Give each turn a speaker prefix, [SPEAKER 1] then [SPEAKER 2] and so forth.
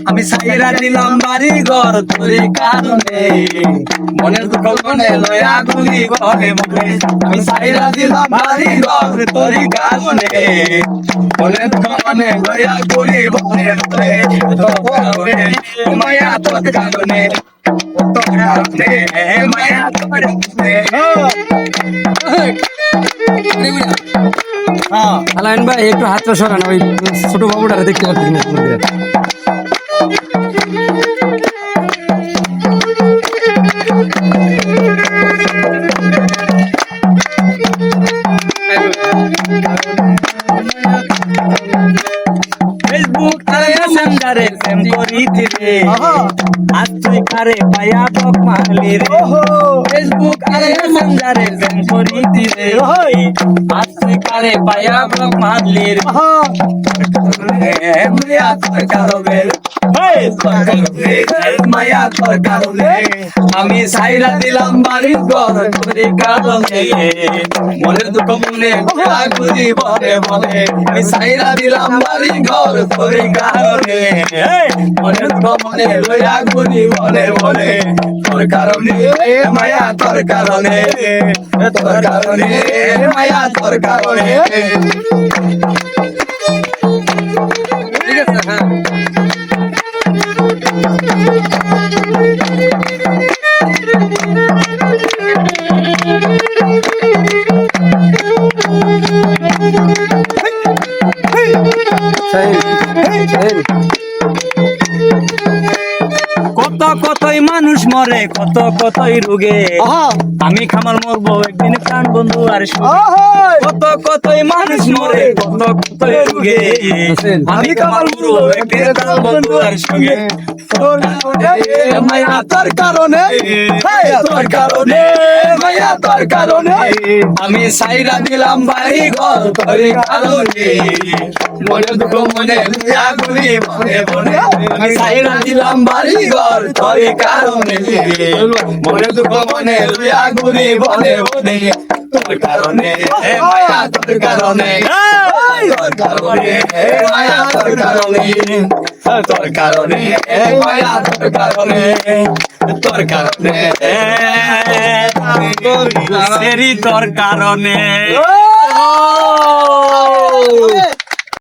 [SPEAKER 1] আমি সাইরা দিলাম বাড়ি ঘর তোর কারণে মনের দুঃখ মনে লয়া গুলি ঘরে মনে আমি সাইরা দিলাম বাড়ি ঘর তোর কারণে মনের দুঃখ মনে লয়া গুলি ঘরে মনে মায়া তোর কারণে মায়া তোর কারণে
[SPEAKER 2] আলাইন ভাই একটু হাতটা সরান ওই ছোট বাবুটারে দেখতে পাচ্ছি না
[SPEAKER 1] ফেসবুক আর মেসেঞ্জারে প্রেম করিতে রে আজ তুই কারে পায়া বক মারলি রে ফেসবুক আর মেসেঞ্জারে প্রেম করিতে রে আজ তুই কারে পায়া বক মারলি রে মায়া তোর কারণে মায়া তোর কারণে আমি সাইরা দিলাম বাড়ির ঘর তোর কারণে মনের দুঃখ মনে ঘুরি বলে বলে আমি সাইরা দিলাম বাড়ির ঘর তোর কারণে মনের দুঃখ মনে লইয়া ঘুরি বলে বলে তোর কারণে মায়া তোর কারণে মায়া তোর কারণে ঠিক আছে হ্যাঁ কতই মানুষ মরে কতই রোগে আমি খামার মরবো একদিন প্রাণ বন্ধু আর কতই মানুষ মরে কতই রোগে আমি খামার মরবো একদিন প্রাণ বন্ধু আর সঙ্গে মায়া তোর কারণে মায়া তোর কারণে আমি সাইরা দিলাম বাড়ি ঘর তোর কারণে মনে দুঃখ মনে আগুনি মনে মনে আমি সাইরা দিলাম বাড়ি ঘর তোর কারণে মনে দুঃখ মনে আগুনি বলে বলে তোর কারণে মায়া তোর কারণে তোর কারণে মায়া তোর কারণে তোর কারণে মায়া তোর কারণে তোর কারণে তোর কারণে